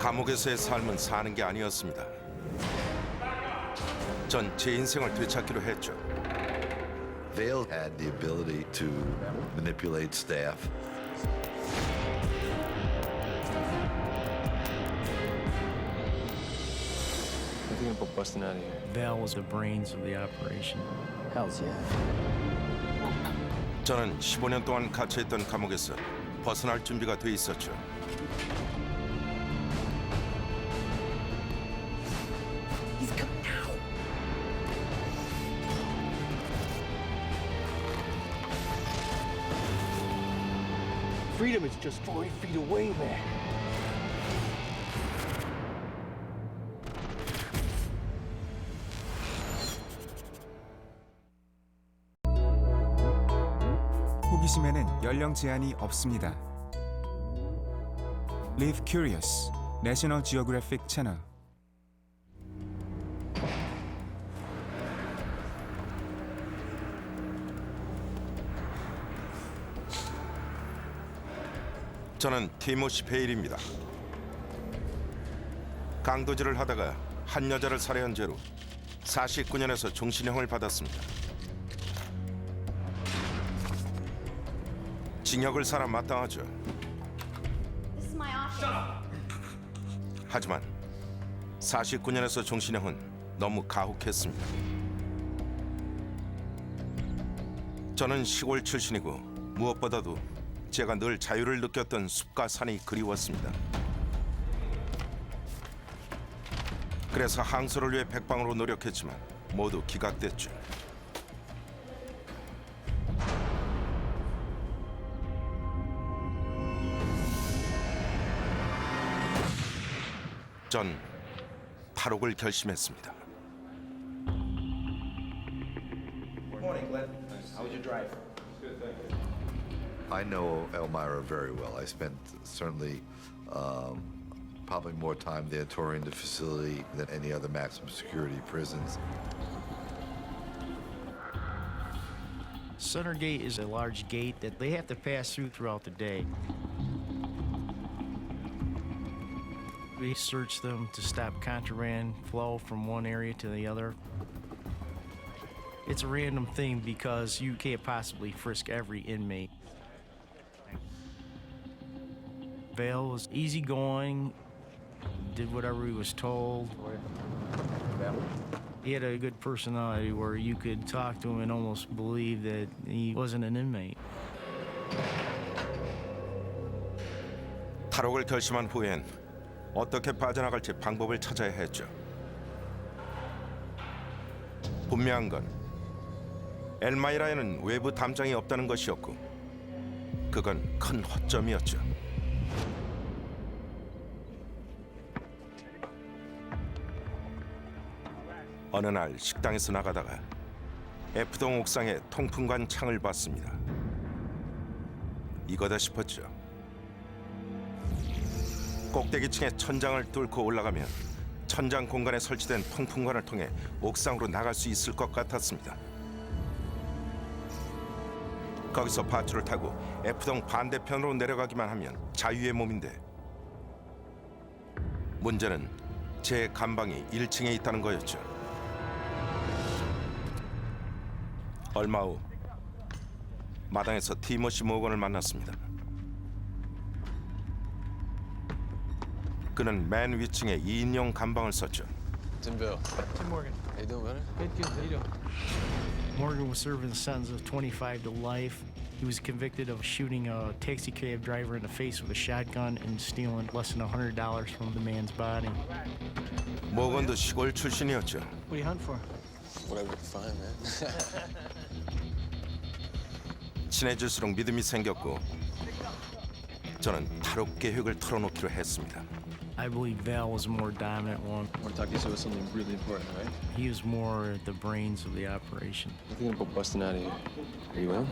감옥에서의 삶은 사는 게 아니었습니다. 전 제 인생을 되찾기로 했죠. Vale had the ability to manipulate staff. I'm thinking about busting out of here. Val was the brains of the operation. Hells yeah. 저는 15년 동안 갇혀있던 감옥에서 벗어날 준비가 돼 있었죠. He's coming now. Freedom is just 40 feet away, man. 호기심에는 연령 제한이 없습니다. Live Curious, 내셔널 지오그래픽 채널. 저는 티모시 베일입니다. 강도질을 하다가 한 여자를 살해한 죄로 49년에서 종신형을 받았습니다. 징역을 살아 마땅하죠. This is my office. 하지만 49년에서 종신형은 너무 가혹했습니다. 저는 시골 출신이고 무엇보다도 제가 늘 자유를 느꼈던 숲과 산이 그리웠습니다. 그래서 항소를 위해 백방으로 노력했지만 모두 기각됐죠. 전 탈옥을 결심했습니다. I know Elmira very well. I spent certainly probably more time there touring the facility than any other maximum security prisons. Center Gate is a large gate that they have to pass through throughout the day. We search them to stop contraband flow from one area to the other. It's a random thing because you can't possibly frisk every inmate. Vale was easygoing, did whatever he was told. He had a good personality where you could talk to him and almost believe that he wasn't an inmate. 탈옥을 결심한 후엔 어떻게 빠져나갈지 방법을 찾아야 했죠. 분명한 건 엘마이라에는 외부 담장이 없다는 것이었고 그건 큰 허점이었죠. 어느 날 식당에서 나가다가 F동 옥상의 통풍관 창을 봤습니다. 이거다 싶었죠. 꼭대기층의 천장을 뚫고 올라가면 천장 공간에 설치된 통풍관을 통해 옥상으로 나갈 수 있을 것 같았습니다. 거기서 밧줄을 타고 F동 반대편으로 내려가기만 하면 자유의 몸인데 문제는 제 감방이 1층에 있다는 거였죠. 얼마 후 마당에서 티모시 모건을 만났습니다. 그는 맨 위층에 2인용 감방을 썼죠. Tim Bill. Tim Morgan. How you doing, brother? Good, good. How you doing? Morgan was serving a sentence of 25 to life. He was convicted of shooting a taxi cab driver in the face with a shotgun and stealing less than $100 from the man's body. 모건도 시골 출신이었죠. What do you hunt for? Whatever you find, man. 친해질수록 믿음이 생겼고 저는 탈옥 계획을 털어놓기로 했습니다. I believe Val was a more dominant one. I want to talk to you about something really important, all right? He was more the brains of the operation. I'm thinking about busting out of here. Are you in?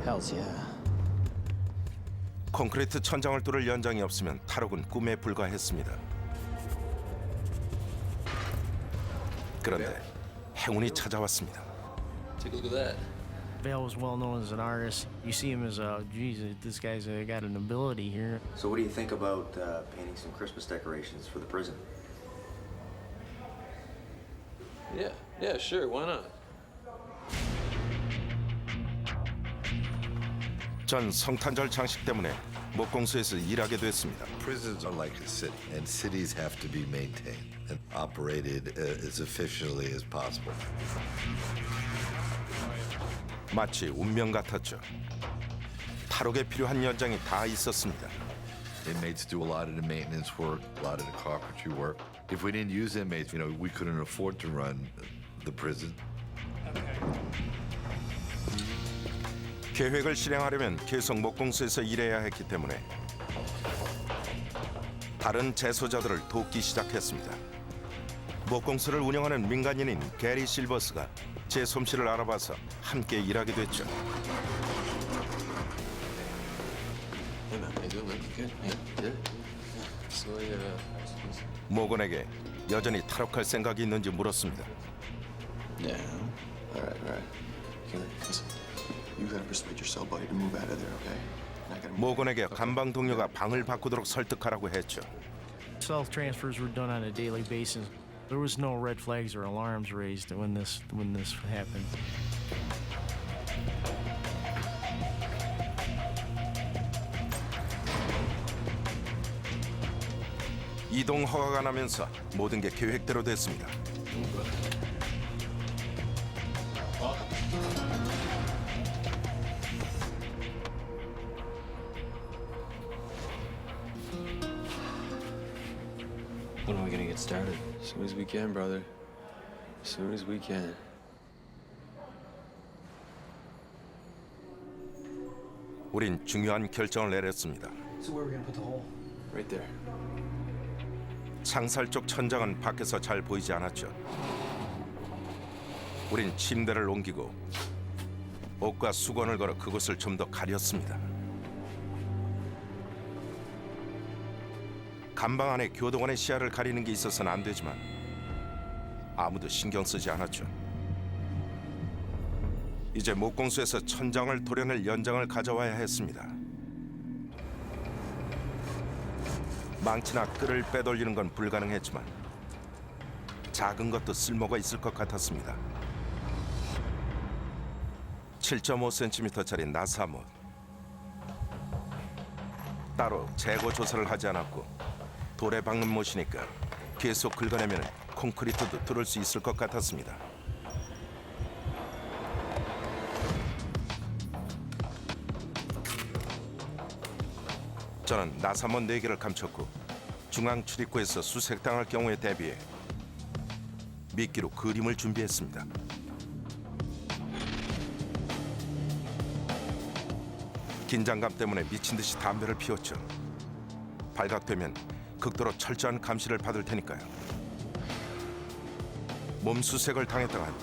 Hells yeah. 콘크리트 천장을 뚫을 연장이 없으면 탈옥은 꿈에 불과했습니다. 그런데 행운이 찾아왔습니다. Take a look at that. Vale was well known as an artist. You see him as geez, this guy's got an ability here. So what do you think about painting some Christmas decorations for the prison? Yeah, sure, why not? 전 성탄절 장식 때문에 목공소에서 일하게 됐습니다. Prisons are like a city, and cities have to be maintained and operated as efficiently as possible. 마치 운명 같았죠. 탈옥에 필요한 연장이 다 있었습니다. Inmates do a lot of the maintenance work, a lot of the carpentry work. If we didn't use inmates, we couldn't afford to run the prison. 계획을 실행하려면 계속 목공소에서 일해야 했기 때문에 다른 재소자들을 돕기 시작했습니다. 목공소를 운영하는 민간인인 게리 실버스가 제 솜씨를 알아봐서 함께 일하게 됐죠. Hey man, how you doing, man? Good? Yeah? So, 모건에게 여전히 탈옥할 생각이 있는지 물었습니다. yeah. All right. Here, listen. You gotta persuade your cell buddy to move out of there, okay? And I gotta move. 모건에게 감방 동료가 방을 바꾸도록 설득하라고 했죠. Self transfers were done on a daily basis. There was no red flags or alarms raised when this happened. 이동 허가가 나면서 모든 게 계획대로 됐습니다. When are we gonna get started? As soon as we can, brother. As soon as we can. 우린 중요한 결정을 내렸습니다. So where are we gonna put the hole? Right there. 상살 쪽 천장은 밖에서 잘 보이지 않았죠. 우린 침대를 옮기고 옷과 수건을 걸어 그곳을 좀 더 가렸습니다. 감방 안에 교도관의 시야를 가리는 게 있어서는 안 되지만 아무도 신경 쓰지 않았죠. 이제 목공소에서 천장을 도려낼 연장을 가져와야 했습니다. 망치나 끌을 빼돌리는 건 불가능했지만 작은 것도 쓸모가 있을 것 같았습니다. 7.5cm짜리 나사못. 따로 재고 조사를 하지 않았고 돌에 박는 못이니까 계속 긁어내면 콘크리트도 뚫을 수 있을 것 같았습니다. 저는 나사못 4개를 감췄고 중앙 출입구에서 수색당할 경우에 대비해 미끼로 그림을 준비했습니다. 긴장감 때문에 미친 듯이 담배를 피웠죠. 발각되면 극도로 철저한 감시를 받을 테니까요. 몸 수색을 당했다간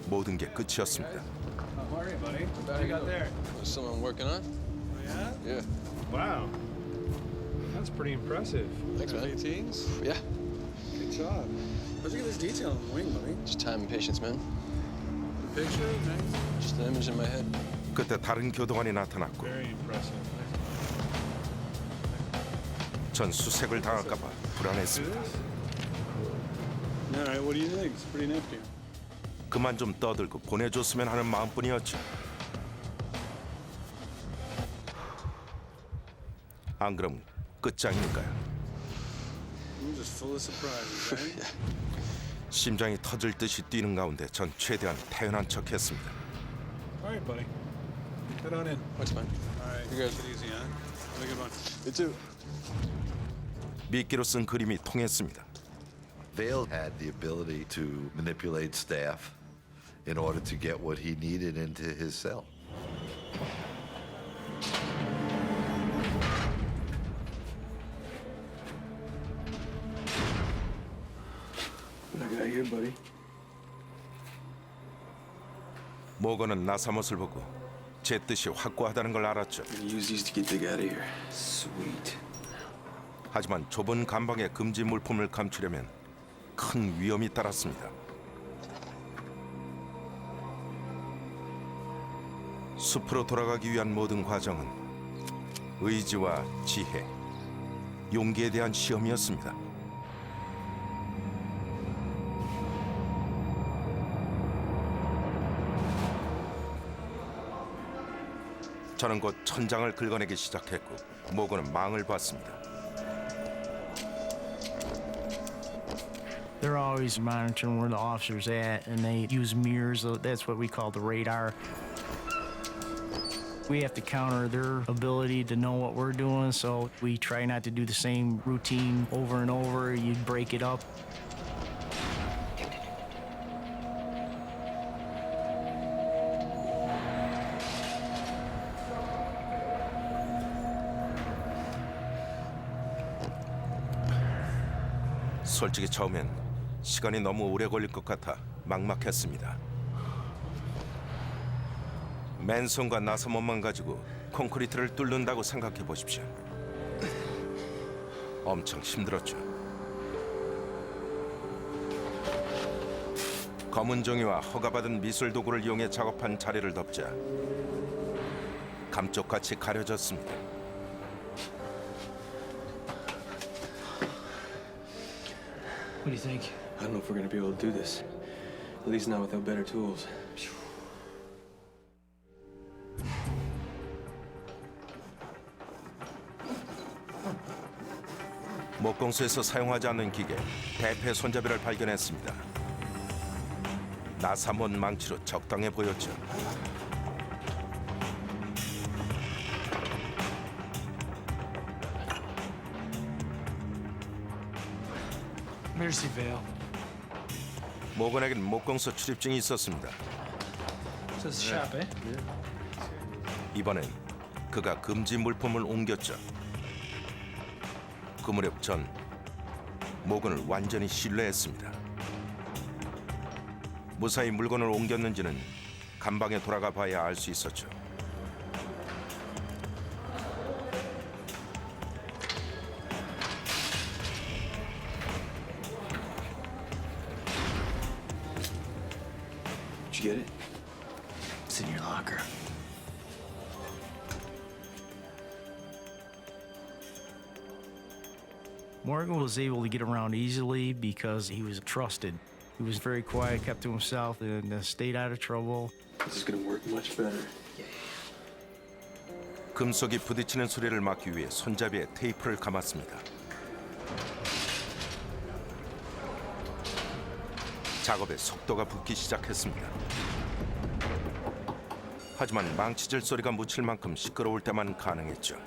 모든 게 끝이었습니다. How are you, buddy? What you got there? There's someone working on? Yeah? Yeah. Wow. That's pretty impressive. Thanks, man. Teens? Yeah. Good job. How'd you get this detail on the wing, buddy? Just time and patience, man. The picture? Nice. Just an image in my head. 그때 다른 교도관이 나타났고 Very impressive. 전 수색을 당할까 봐 불안했습니다. All right, what do you think? It's pretty nifty. 그만 좀 떠들고 보내줬으면 하는 마음뿐이었죠. 안 그럼 끝장이니까요. I'm just full of surprises, right? 심장이 터질 듯이 뛰는 가운데 전 최대한 태연한 척했습니다. All right, buddy. Head on in. Thanks, man. All right. You guys- Take it easy, huh? Have a good one. You too. 미끼로 쓴 그림이 통했습니다. Vale had the ability to manipulate staff in order to get what he needed into his cell. What I got here, buddy? 모건은 나사못을 보고 제 뜻이 확고하다는 걸 알았죠. I'm gonna use these to get Dick out of here. Sweet. 하지만 좁은 감방에 금지 물품을 감추려면 큰 위험이 따랐습니다. 숲으로 돌아가기 위한 모든 과정은 의지와 지혜, 용기에 대한 시험이었습니다. 저는 곧 천장을 긁어내기 시작했고 모건은 망을 봤습니다. They're always monitoring where the officer's at, and they use mirrors. That's what we call the radar. We have to counter their ability to know what we're doing, so we try not to do the same routine over and over. You break it up. 솔직히 처음엔 시간이 너무 오래 걸릴 것 같아 막막했습니다. 맨손과 나사못만 가지고 콘크리트를 뚫는다고 생각해 보십시오. 엄청 힘들었죠. 검은 종이와 허가받은 미술 도구를 이용해 작업한 자리를 덮자 감쪽같이 가려졌습니다. What do you think? I don't know if we're gonna be able to do this. At least not without better tools. 목공소에서 사용하지 않는 기계 대패 손잡이를 발견했습니다. 나사못 망치로 적당해 보였죠. Mercy Vale. 모건에겐 목공소 출입증이 있었습니다. Says shop, eh? 이번엔 그가 금지 물품을 옮겼죠. 그 무렵 전 모건을 완전히 신뢰했습니다. 무사히 물건을 옮겼는지는 감방에 돌아가 봐야 알 수 있었죠. Did you get it? It's in your locker. Morgan was able to get around easily because he was trusted. He was very quiet, kept to himself, and stayed out of trouble. This is gonna work much better. 금속이 부딪히는 소리를 막기 위해 손잡이에 테이프를 감았습니다. 작업에 속도가 붙기 시작했습니다. 하지만 망치질 소리가 묻힐 만큼 시끄러울 때만 가능했죠.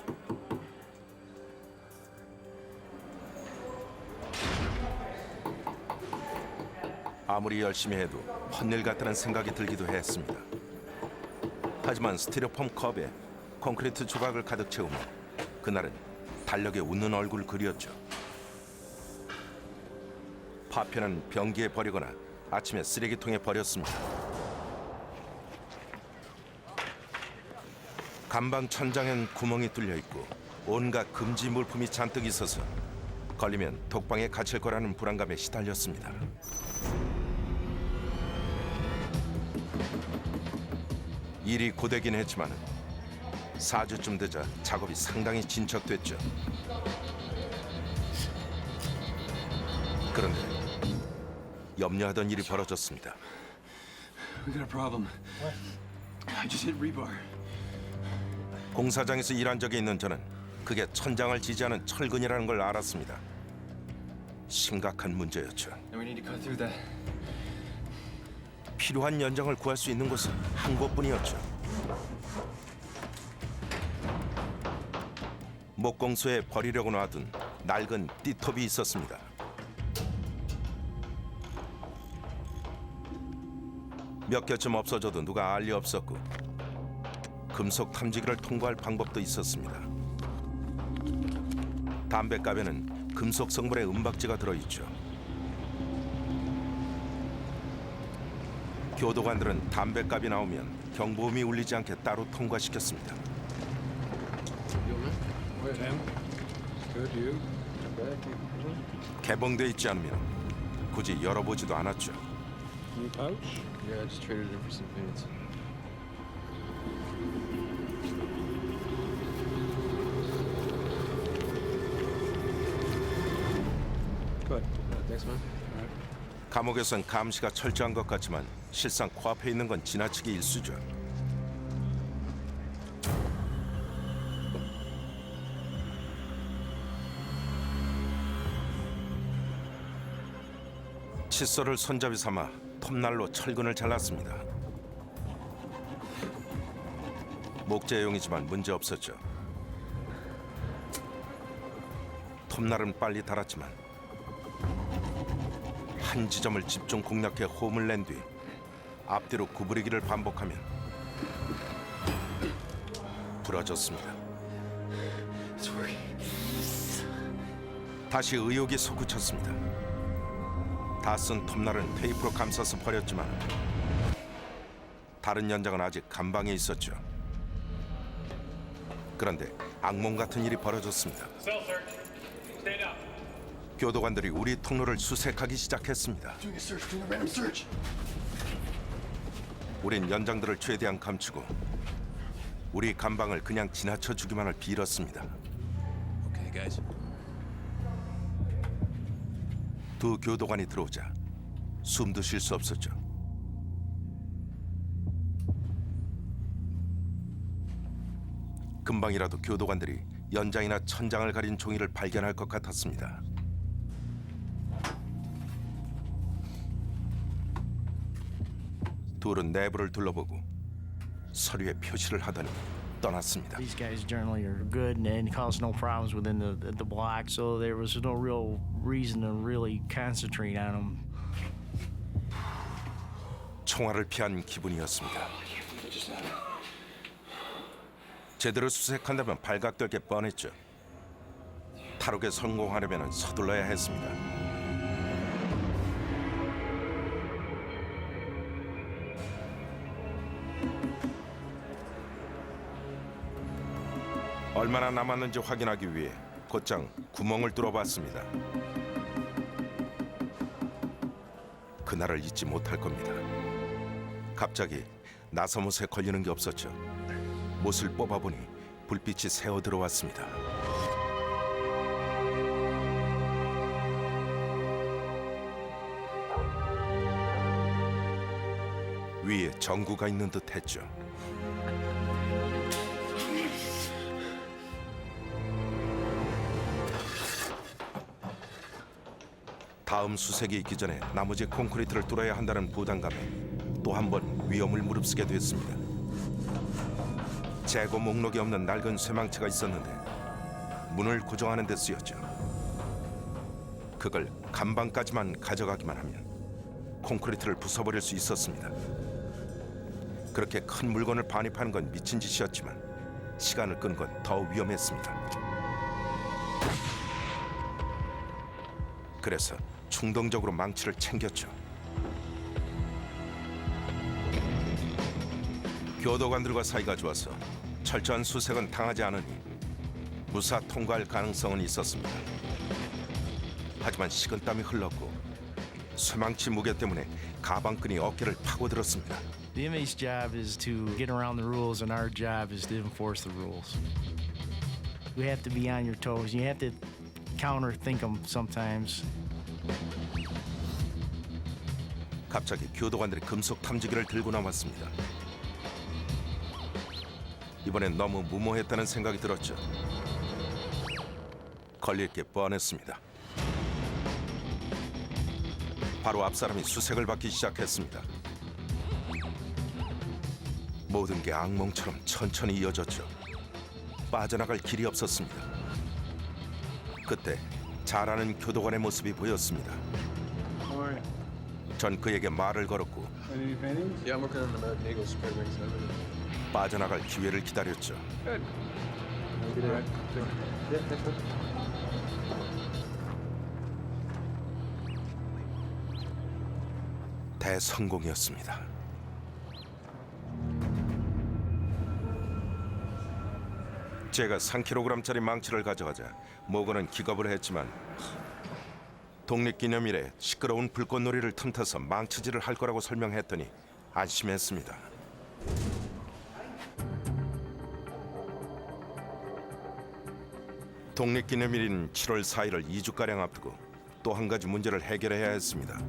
아무리 열심히 해도 헛일 같다는 생각이 들기도 했습니다. 하지만 스티로폼 컵에 콘크리트 조각을 가득 채우며 그날은 달력에 웃는 얼굴을 그렸죠. 파편은 변기에 버리거나 아침에 쓰레기통에 버렸습니다. 감방 천장엔 구멍이 뚫려 있고 온갖 금지 물품이 잔뜩 있어서 걸리면 독방에 갇힐 거라는 불안감에 시달렸습니다. 일이 고되긴 했지만 4주쯤 되자 작업이 상당히 진척됐죠. 그런데 염려하던 일이 벌어졌습니다. We got a problem. What? I just hit rebar. 공사장에서 일한 적이 있는 저는 그게 천장을 지지하는 철근이라는 걸 알았습니다. 심각한 문제였죠. And we need to cut through that. 필요한 연장을 구할 수 있는 곳은 한 곳뿐이었죠. 목공소에 버리려고 놔둔 낡은 띠톱이 있었습니다. 몇 개쯤 없어져도 누가 알 리 없었고 금속 탐지기를 통과할 방법도 있었습니다. 담뱃갑에는 금속 성분의 은박지가 들어있죠. 교도관들은 담뱃갑이 나오면 경보음이 울리지 않게 따로 통과시켰습니다. 개봉돼 있지 않으면 굳이 열어보지도 않았죠. Yeah, I just traded it for some pants. Thanks, man. 감옥에선 감시가 철저한 것 같지만 실상 코앞에 있는 건 지나치게 일수죠. 칫솔을 손잡이 삼아 톱날로 철근을 잘랐습니다. 목재용이지만 문제 없었죠. 톱날은 빨리 닳았지만 한 지점을 집중 공략해 홈을 낸 뒤 앞뒤로 구부리기를 반복하면 부러졌습니다. 다시 의욕이 솟구쳤습니다. 다 쓴 톱날은 테이프로 감싸서 버렸지만 다른 연장은 아직 감방에 있었죠. 그런데 악몽 같은 일이 벌어졌습니다. 교도관들이 우리 통로를 수색하기 시작했습니다. Doing a search, doing a random search. 우린 연장들을 최대한 감추고 우리 감방을 그냥 지나쳐 주기만을 빌었습니다. Okay, guys. 두 교도관이 들어오자 숨도 쉴 수 없었죠. 금방이라도 교도관들이 연장이나 천장을 가린 종이를 발견할 것 같았습니다. 둘은 내부를 둘러보고 서류에 표시를 하더니 떠났습니다. These guys generally are good and cause no problems within the block, so there was no real reason to really concentrate on them. 총알을 피한 기분이었습니다. 제대로 수색한다면 발각될 게 뻔했죠. 탈옥에 성공하려면 서둘러야 했습니다. 얼마나 남았는지 확인하기 위해 곧장 구멍을 뚫어봤습니다. 그날을 잊지 못할 겁니다. 갑자기 나사못에 걸리는 게 없었죠. 못을 뽑아보니 불빛이 새어 들어왔습니다. 위에 전구가 있는 듯 했죠. 다음 수색이 있기 전에 나머지 콘크리트를 뚫어야 한다는 부담감에 또 한 번 위험을 무릅쓰게 됐습니다. 재고 목록이 없는 낡은 쇠망치가 있었는데 문을 고정하는 데 쓰였죠. 그걸 감방까지만 가져가기만 하면 콘크리트를 부숴버릴 수 있었습니다. 그렇게 큰 물건을 반입하는 건 미친 짓이었지만 시간을 끈 건 더 위험했습니다. 그래서 충동적으로 망치를 챙겼죠. 교도관들과 사이가 좋아서 철저한 수색은 당하지 않으니 무사 통과할 가능성은 있었습니다. 하지만 식은땀이 흘렀고 쇠망치 무게 때문에 가방끈이 어깨를 파고들었습니다. The inmate's job is to get around the rules, and our job is to enforce the rules. You have to be on your toes. You have to counter-think them sometimes. 갑자기 교도관들이 금속 탐지기를 들고 나왔습니다. 이번엔 너무 무모했다는 생각이 들었죠. 걸릴 게 뻔했습니다. 바로 앞 사람이 수색을 받기 시작했습니다. 모든 게 악몽처럼 천천히 이어졌죠. 빠져나갈 길이 없었습니다. 그때 잘 아는 교도관의 모습이 보였습니다. How are you? 전 그에게 말을 걸었고 Yeah, Any paintings? I'm working on American Eagle Spring Ring 7. 빠져나갈 기회를 기다렸죠. Good. Alright. Yeah, thanks, man. 대성공이었습니다. 제가 3kg짜리 망치를 가져가자 모건은 기겁을 했지만 독립기념일에 시끄러운 불꽃놀이를 틈타서 망치질을 할 거라고 설명했더니 안심했습니다. 독립기념일인 7월 4일을 2주가량 앞두고 또 한 가지 문제를 해결해야 했습니다.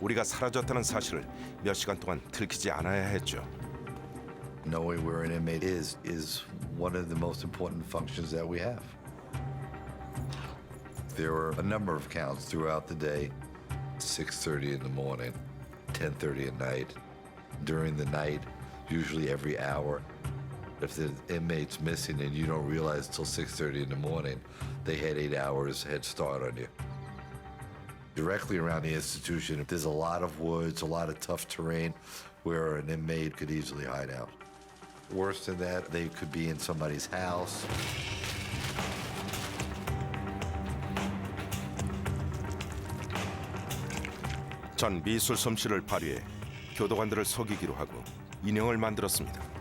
우리가 사라졌다는 사실을 몇 시간 동안 들키지 않아야 했죠. Knowing where an inmate is one of the most important functions that we have. There were a number of counts throughout the day, 6:30 in the morning, 10:30 at night, during the night, usually every hour. If the inmate's missing and you don't realize till 6:30 in the morning, they had 8 hours head start on you. Directly around the institution, there's a lot of woods, a lot of tough terrain where an inmate could easily hide out. Worse than that, they could be in somebody's house. 전 미술 솜씨를 발휘해 교도관들을 속이기로 하고 인형을 만들었습니다.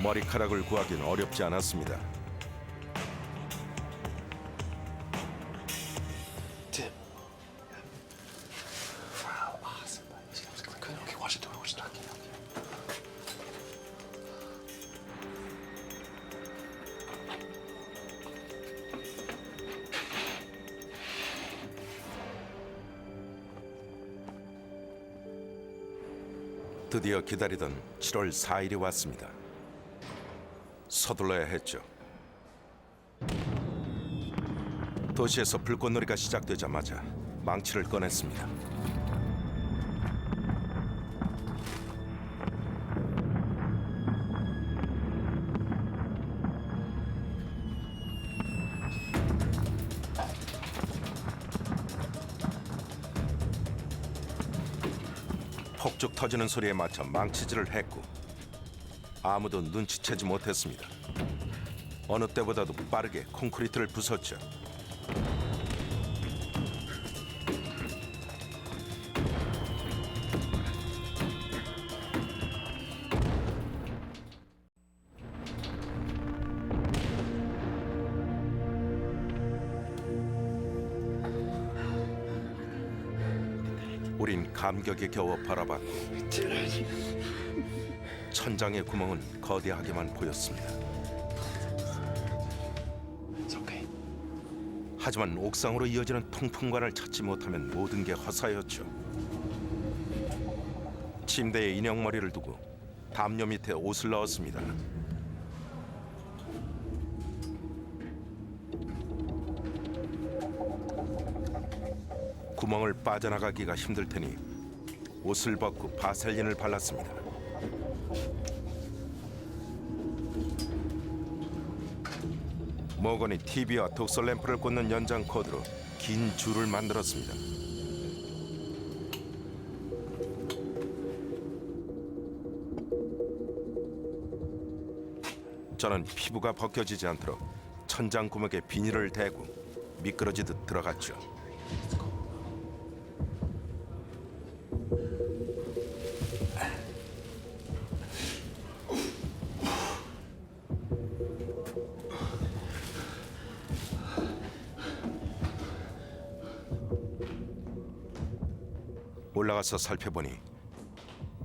머리카락을 구하긴 어렵지 않았습니다. Tim. Wow, awesome. Okay, watch it do it. Watch it do it. 드디어 기다리던 7월 4일이 왔습니다. 서둘러야 했죠. 도시에서 불꽃놀이가 시작되자마자 망치를 꺼냈습니다. 폭죽 터지는 소리에 맞춰 망치질을 했고 아무도 눈치채지 못했습니다. 어느 때보다도 빠르게 콘크리트를 부쉈죠. 우린 감격에 겨워 바라봤고 천장의 구멍은 거대하게만 보였습니다. It's okay. 하지만 옥상으로 이어지는 통풍관을 찾지 못하면 모든 게 허사였죠. 침대에 인형머리를 두고 담요 밑에 옷을 넣었습니다. 구멍을 빠져나가기가 힘들 테니 옷을 벗고 바셀린을 발랐습니다. 모건이 TV와 독서 램프를 꽂는 연장 코드로 긴 줄을 만들었습니다. 저는 피부가 벗겨지지 않도록 천장 구멍에 비닐을 대고 미끄러지듯 들어갔죠. 올라가서 살펴보니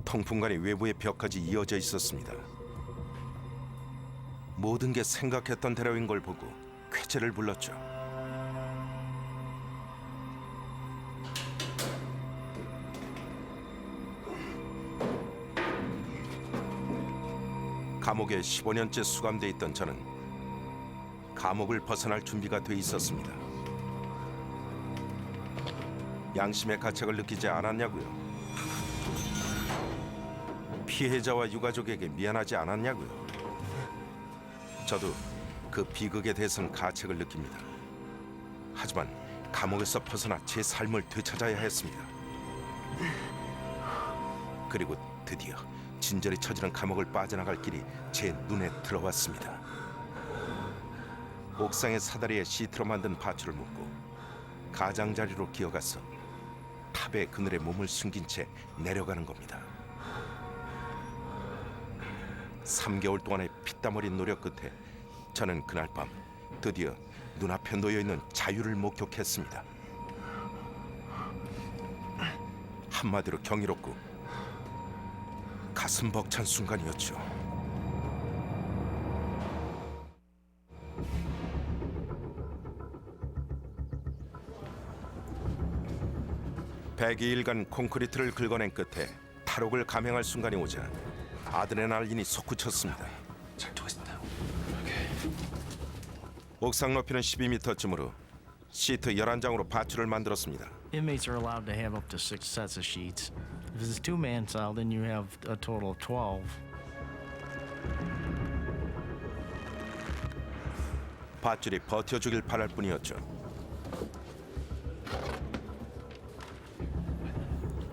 통풍관이 외부의 벽까지 이어져 있었습니다. 모든 게 생각했던 대로인 걸 보고 쾌재를 불렀죠. 감옥에 15년째 수감돼 있던 저는 감옥을 벗어날 준비가 돼 있었습니다. 양심의 가책을 느끼지 않았냐고요? 피해자와 유가족에게 미안하지 않았냐고요? 저도 그 비극에 대해서는 가책을 느낍니다. 하지만 감옥에서 벗어나 제 삶을 되찾아야 했습니다. 그리고 드디어 진절이 처지는 감옥을 빠져나갈 길이 제 눈에 들어왔습니다. 옥상의 사다리에 시트로 만든 밧줄을 묶고 가장자리로 기어가서 탑의 그늘에 몸을 숨긴 채 내려가는 겁니다. 3개월 동안의 피땀 흘린 노력 끝에 저는 그날 밤 드디어 눈앞에 놓여있는 자유를 목격했습니다. 한마디로 경이롭고 가슴 벅찬 순간이었죠. (102일간) 콘크리트를 긁어낸 끝에 탈옥을 감행할 순간이 오자 아드레날린이 솟구쳤습니다. 옥상 높이는 12m쯤으로 시트 11장으로 밧줄을 만들었습니다. Inmates are allowed to have up to 6 sets of sheets. If it's a two-man cell, then you have a total of 12. 밧줄이 버텨주길 바랄 뿐이었죠.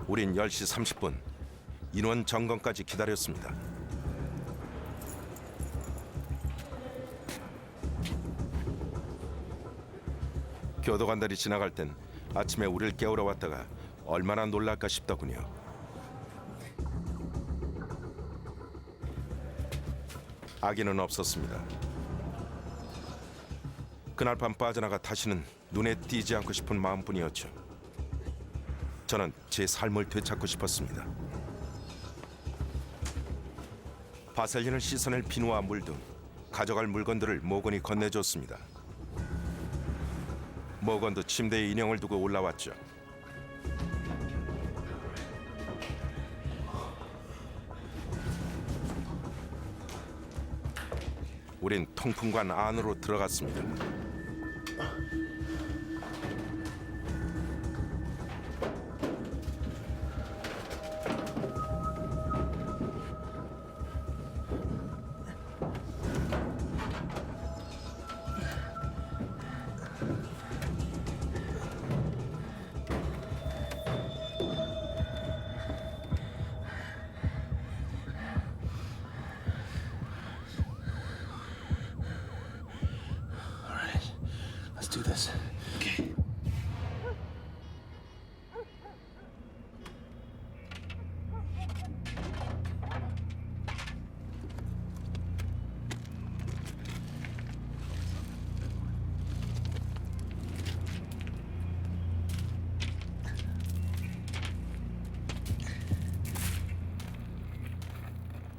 우린 10시 30분 인원 점검까지 기다렸습니다. 교도관들이 지나갈 땐 아침에 우리를 깨우러 왔다가 얼마나 놀랄까 싶더군요. 아기는 없었습니다. 그날 밤 빠져나가 다시는 눈에 띄지 않고 싶은 마음뿐이었죠. 저는 제 삶을 되찾고 싶었습니다. 바셀린을 씻어낼 비누와 물 등 가져갈 물건들을 모건이 건네줬습니다. 모건도 침대에 인형을 두고 올라왔죠. 우린 통풍관 안으로 들어갔습니다. Let's do this. Okay.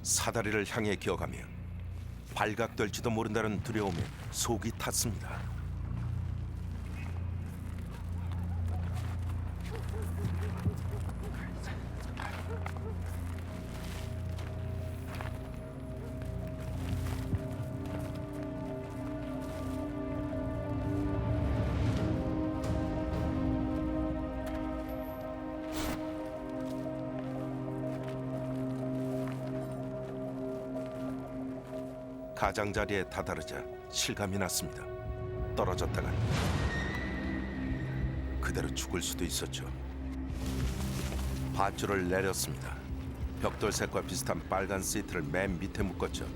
사다리를 향해 기어가며 발각될지도 모른다는 두려움에 속이 탔습니다. 가장자리에 다다르자 실감이 났습니다. 떨어졌다간 그대로 죽을 수도 있었죠. 밧줄을 내렸습니다. 벽돌색과 비슷한 빨간 시트를 맨 밑에 묶었죠.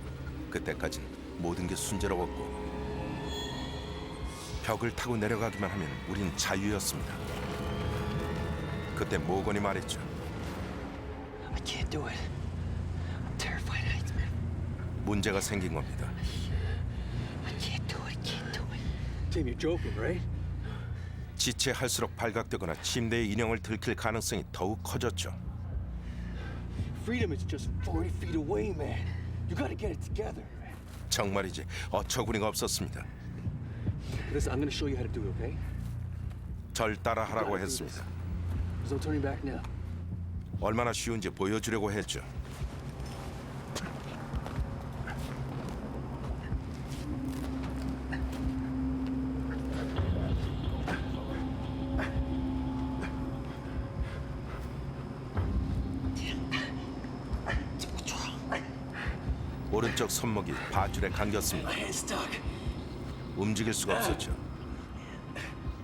그때까진 모든 게 순조로웠고 벽을 타고 내려가기만 하면 우린 자유였습니다. 그때 모건이 말했죠. I can't do it. I'm terrified of heights, man. 문제가 생긴 겁니다. I can't do it. I can't do it. Tim, you're joking, right? 지체할수록 발각되거나 침대의 인형을 들킬 가능성이 더욱 커졌죠. Freedom is just 40 feet away, man. You gotta get it together. 정말이지 어처구니가 없었습니다. Listen, I'm gonna show you how to do it, okay? 절 따라하라고 했습니다. There's no turning back now. 얼마나 쉬운지 보여주려고 했죠. 오른쪽 손목이 밧줄에 감겼습니다. 움직일 수가 없었죠.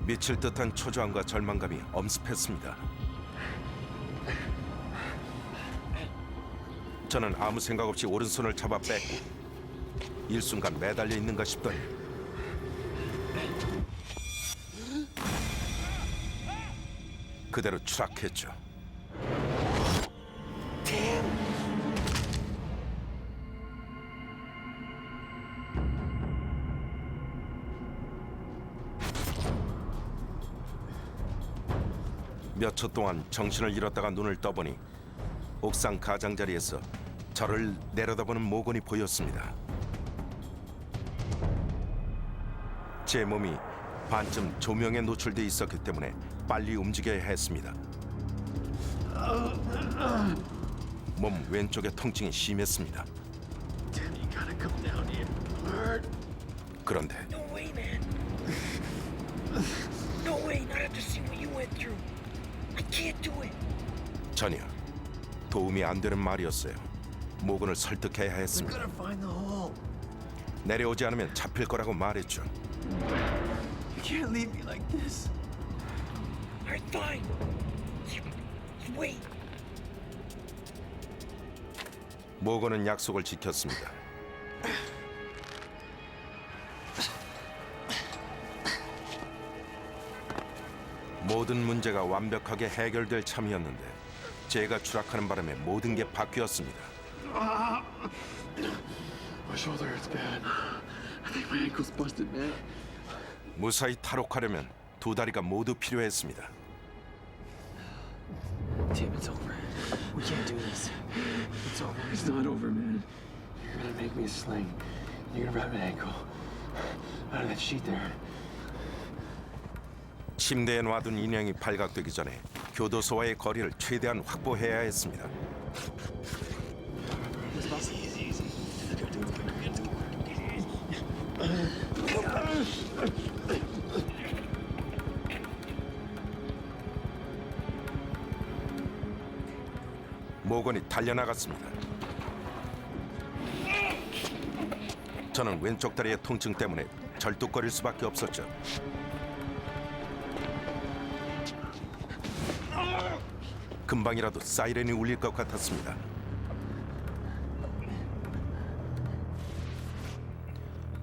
미칠 듯한 초조함과 절망감이 엄습했습니다. 저는 아무 생각 없이 오른손을 잡아 뺐고 일순간 매달려 있는가 싶더니 그대로 추락했죠. 몇 초 동안 정신을 잃었다가 눈을 떠보니 옥상 가장자리에서 저를 내려다보는 모건이 보였습니다. 제 몸이 반쯤 조명에 노출돼 있었기 때문에 빨리 움직여야 했습니다. 몸 왼쪽의 통증이 심했습니다. 그런데 No way, man. No way, not after seeing what you went through. I can't do it. 전혀 도움이 안 되는 말이었어요. 모건을 설득해야 했습니다. Gotta find the hole. 내려오지 않으면 잡힐 거라고 말했죠. You can't leave me like this. All right, fine. You wait. 모건은 약속을 지켰습니다. 모든 문제가 완벽하게 해결될 참이었는데 제가 추락하는 바람에 모든 게 바뀌었습니다. My shoulder hurts bad. I think my ankle's busted, man. 무사히 탈옥하려면 두 다리가 모두 필요했습니다. Tim, it's over. We can't do this. It's over. It's not over, man. You're gonna make me a sling. You're gonna wrap my ankle out of that sheet there. 침대에 놔둔 인형이 발각되기 전에 교도소와의 거리를 최대한 확보해야 했습니다. 모건이 달려나갔습니다. 저는 왼쪽 다리의 통증 때문에 절뚝거릴 수밖에 없었죠. 금방이라도 사이렌이 울릴 것 같았습니다.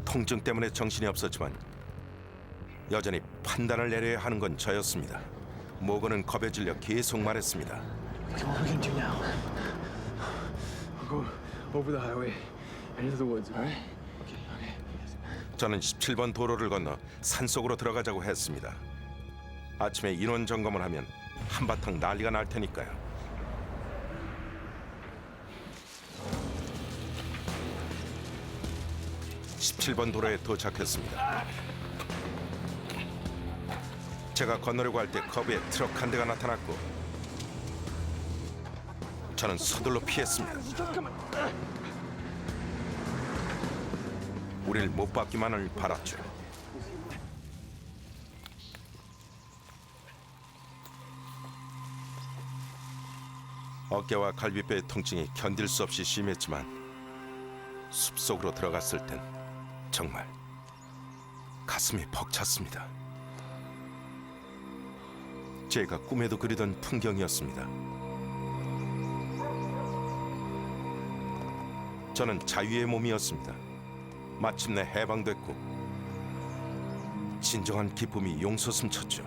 통증 때문에 정신이 없었지만 여전히 판단을 내려야 하는 건 저였습니다. 모건은 겁에 질려 계속 말했습니다. Come on, what are we gonna do now? We'll go over the highway and into the woods, all right? Okay. 저는 17번 도로를 건너 산속으로 들어가자고 했습니다. 아침에 인원 점검을 하면 한바탕 난리가 날 테니까요. (17번) 도로에 도착했습니다. 제가 건너려고 할 때 커브에 트럭 한 대가 나타났고 저는 서둘러 피했습니다. 우릴 못 받기만을 바랐죠. 어깨와 갈비뼈의 통증이 견딜 수 없이 심했지만 숲속으로 들어갔을 땐 정말 가슴이 벅찼습니다. 제가 꿈에도 그리던 풍경이었습니다. 저는 자유의 몸이었습니다. 마침내 해방됐고 진정한 기쁨이 용솟음 쳤죠.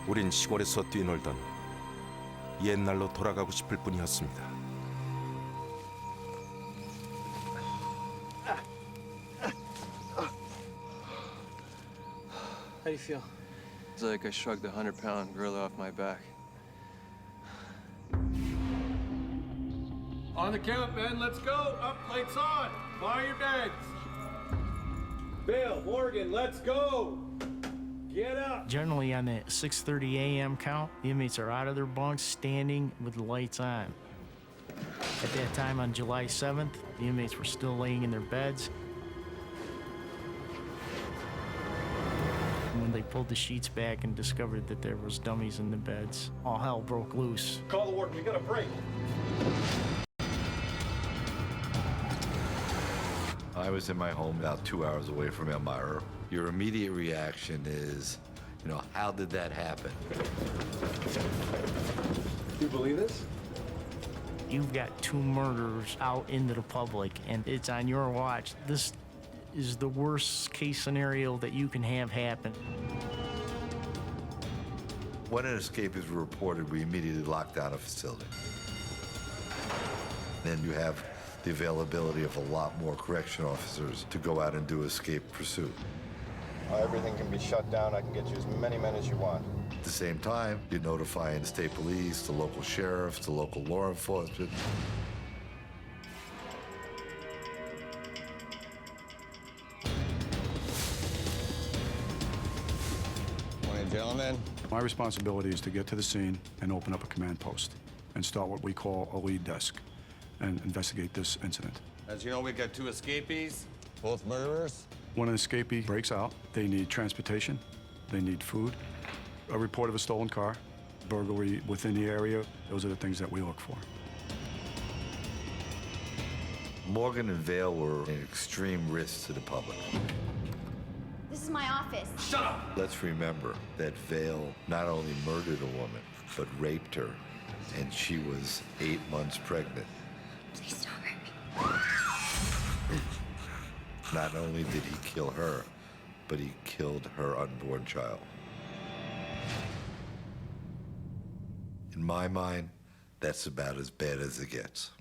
우린 시골에서 뛰놀던 옛날로 돌아가고 싶을 뿐이었습니다. How do you feel? It's like I shrugged a 100-pound gorilla off my back. On the count, men. Let's go. Up, lights on. Fire your beds. Bill, Morgan, let's go. Get up. Generally, on the 6:30 a.m. count, the inmates are out of their bunks, standing with the lights on. At that time on July 7th, the inmates were still laying in their beds. When they pulled the sheets back and discovered that there was dummies in the beds, all hell broke loose. Call the warden. We got a break. I was in my home about 2 hours away from Elmira. Your immediate reaction is, how did that happen? You believe this? You've got two murders out into the public, and it's on your watch. This is the worst case scenario that you can have happen. When an escape is reported, we immediately lock down a facility. then you have the availability of a lot more correction officers to go out and do escape pursuit. Everything can be shut down. I can get you as many men as you want. At the same time, you're notifying the state police, the local sheriffs, the local law enforcement. Morning, gentlemen. My responsibility is to get to the scene and open up a command post and start what we call a lead desk and investigate this incident. As you know, we've got 2 escapees, both murderers. When an escapee breaks out, they need transportation, they need food, a report of a stolen car, burglary within the area. Those are the things that we look for. Morgan and Vale were an extreme risk to the public. This is my office. Let's remember that Vale not only murdered a woman, but raped her, and she was 8 months pregnant. Please don't hurt me. Not only did he kill her, but he killed her unborn child. In my mind, that's about as bad as it gets.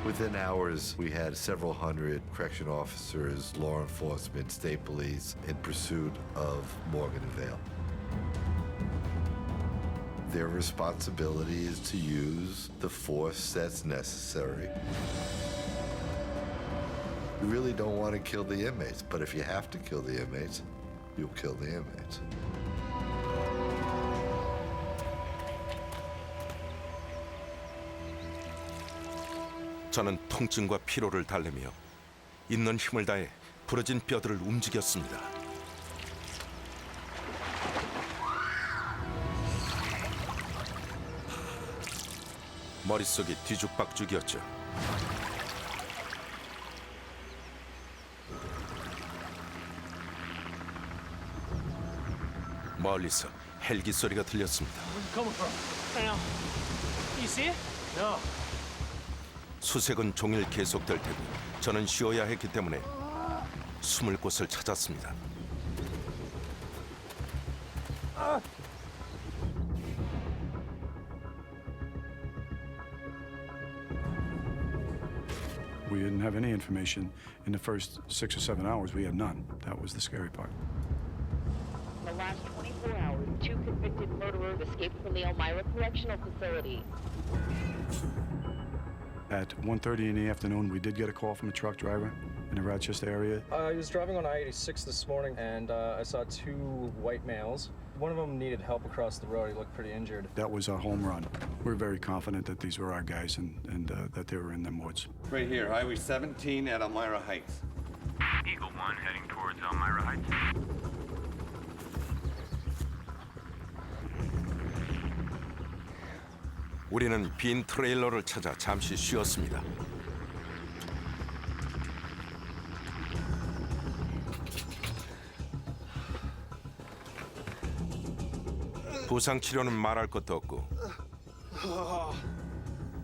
Within hours, we had several hundred correction officers, law enforcement, state police in pursuit of Morgan and Vale. Their responsibility is to use the force that's necessary. You really don't want to kill the inmates, but if you have to kill the inmates, you'll kill the inmates. 저는 통증과 피로를 달래며 있는 힘을 다해 부러진 뼈들을 움직였습니다. 머릿속이 뒤죽박죽이었죠. 멀리서 헬기 소리가 들렸습니다. 수색은 종일 계속될 테고 저는 쉬어야 했기 때문에 숨을 곳을 찾았습니다. We didn't have any information in the first 6 or 7 hours. We had none. That was the scary part. In the last 24 hours, 2 convicted murderers escaped from the Elmira Correctional Facility. At 1:30 in the afternoon, we did get a call from a truck driver in the Rochester area. I was driving on I-86 this morning, and I saw 2 white males. One of them needed help across the road. He looked pretty injured. That was our home run. We're very confident that these were our guys and that they were in them woods. Right here, Highway 17 at Elmira Heights. Eagle 1 heading towards Elmira Heights. 우리는 빈 트레일러를 찾아 잠시 쉬었습니다. 부상 치료는 말할 것도 없고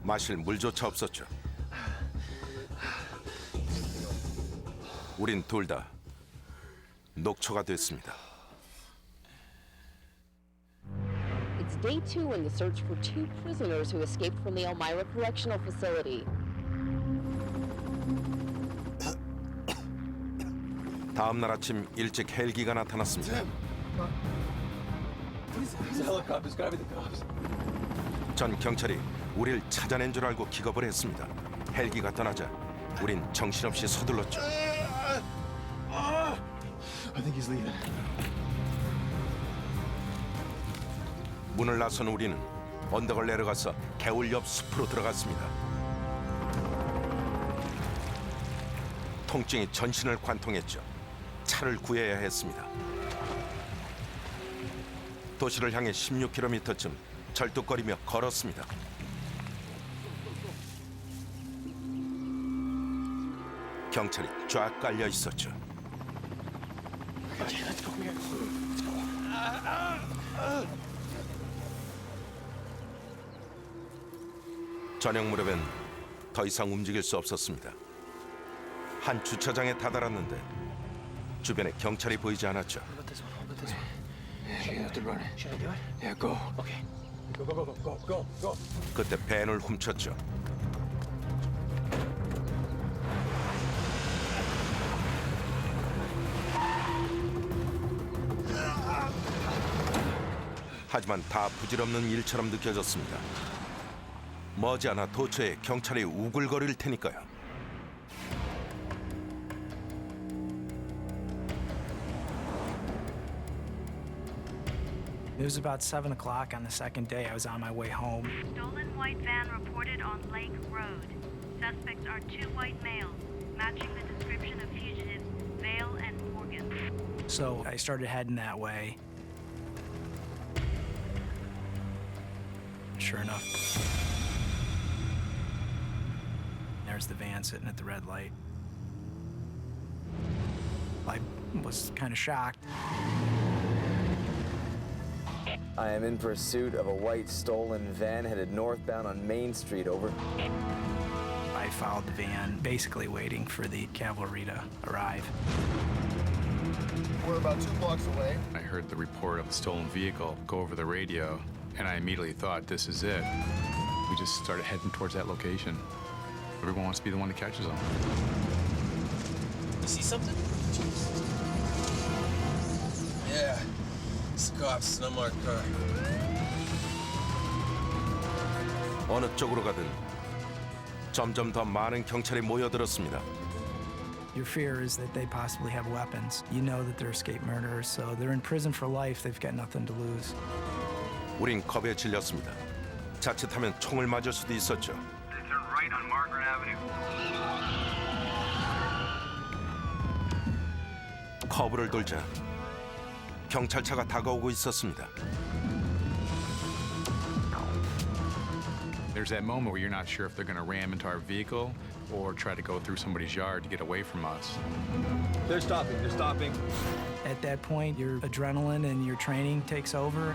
마실 물조차 없었죠. 우린 둘 다 녹초가 됐습니다. It's day 2 in the search for 2 prisoners who escaped from the Elmira Correctional Facility. 다음 날 아침 일찍 헬기가 나타났습니다. The helicopter's gotta be the cops. 전 경찰이 우릴 찾아낸 줄 알고 기겁을 했습니다. 헬기가 떠나자 우린 정신없이 서둘렀죠. I think he's leaving. 문을 나선 우리는 언덕을 내려가서 개울 옆 숲으로 들어갔습니다. 통증이 전신을 관통했죠. 차를 구해야 했습니다. 도시를 향해 16km쯤 절뚝거리며 걸었습니다. 경찰이 쫙 깔려 있었죠. 저녁 무렵엔 더 이상 움직일 수 없었습니다. 한 주차장에 다다랐는데 주변에 경찰이 보이지 않았죠. Should I have to run it? Should I do it? Yeah, go. Okay. 그때 밴을 훔쳤죠. 하지만 다 부질없는 일처럼 느껴졌습니다. 머지않아 도처에 경찰이 우글거릴 테니까요. It was about 7 o'clock on the second day. I was on my way home. Stolen white van reported on Lake Road. Suspects are 2 white males, matching the description of fugitives Vale and Morgan. So I started heading that way. Sure enough, there's the van sitting at the red light. I was kind of shocked. I am in pursuit of a white stolen van headed northbound on Main Street, over. I followed the van, basically waiting for the cavalry to arrive. We're about 2 blocks away. I heard the report of a stolen vehicle go over the radio, and I immediately thought, this is it. We just started heading towards that location. Everyone wants to be the one that catches them. You see something? Yeah. It's cops, an unmarked car. 어느 쪽으로 가든 점점 더 많은 경찰이 모여들었습니다. Your fear is that they possibly have weapons. You know that they're escaped murderers, so they're in prison for life. They've got nothing to lose. 우린 겁에 질렸습니다. 자칫하면 총을 맞을 수도 있었죠. They turn right on Margaret Avenue. 커브를 돌자 경찰차가 다가오고 있었습니다. There's that moment where you're not sure if they're going to ram into our vehicle or try to go through somebody's yard to get away from us. They're stopping. They're stopping. At that point, your adrenaline and your training takes over.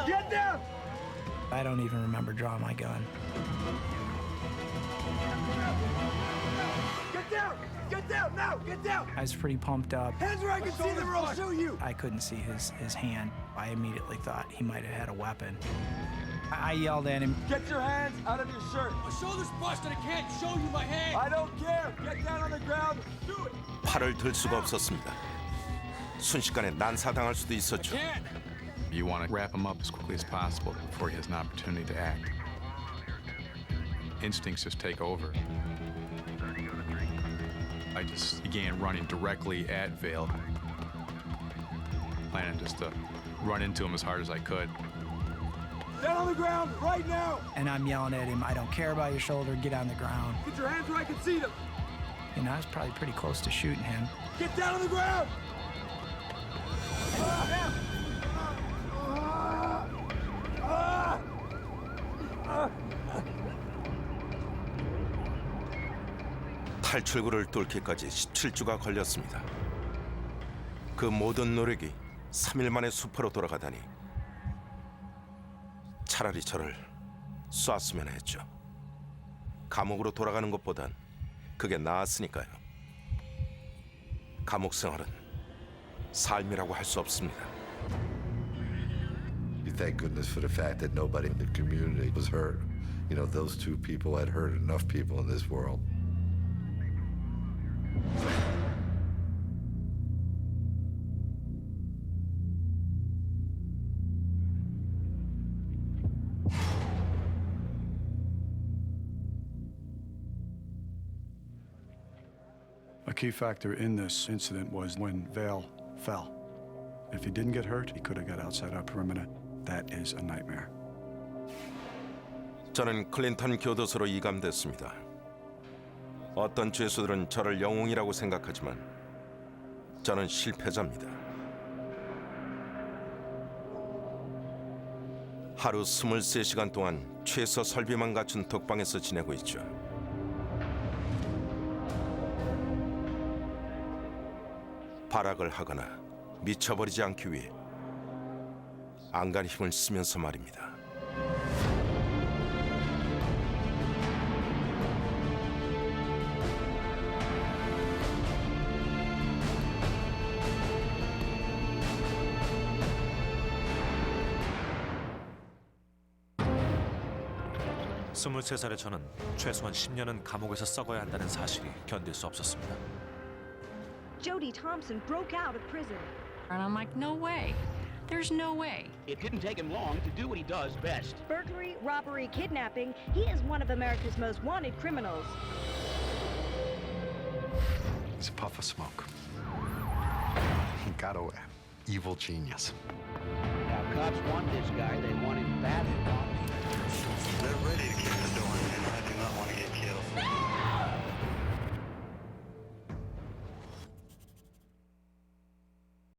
Get down! I don't even remember drawing my gun. Get down! Get down now! Get down! I was pretty pumped up. Hands where I can see them or I'll shoot you! I couldn't see his hand. I immediately thought he might have had a weapon. I yelled at him. Get your hands out of your shirt! My shoulder's busted. I can't show you my hand! I don't care! Get down on the ground! Do it! 팔을 들 수가 없었습니다. 순식간에 난사당할 수도 있었죠. You want to wrap him up as quickly as possible before he has an opportunity to act. Instincts just take over. I just began running directly at Vale, planning just to run into him as hard as I could. Down on the ground right now! And I'm yelling at him, I don't care about your shoulder, get on the ground. Get your hands where I can see them! You know, I was probably pretty close to shooting him. Get down on the ground! 탈출구를 뚫기까지 17주가 걸렸습니다. 그 모든 노력이 3일 만에 수포로 돌아가다니 차라리 저를 쐈으면 했죠. 감옥으로 돌아가는 것보단 그게 나았으니까요. 감옥 생활은 삶이라고 할 수 없습니다. You thank goodness for the fact that nobody in the community was hurt. You know, those 2 people had hurt enough people in this world. A key factor in this incident was when Vale fell. If he didn't get hurt, he could have got outside our perimeter. That is a nightmare. 저는 클린턴 교도소로 이감됐습니다. 어떤 죄수들은 저를 영웅이라고 생각하지만 저는 실패자입니다. 하루 23시간 동안 최소 설비만 갖춘 독방에서 지내고 있죠. 발악을 하거나 미쳐버리지 않기 위해 안간 힘을 쓰면서 말입니다. 23살의 저는 최소한 10년은 감옥에서 썩어야 한다는 사실이 견딜 수 없었습니다. Jody Thompson broke out of prison. And I'm like, no way. There's no way. It didn't take him long to do what he does best. Burglary, robbery, kidnapping. He is one of America's most wanted criminals. He's a puff of smoke. He got away. Evil genius. Now, cops want this guy. They want him bad enough. They're ready to kick the door in, and I do not want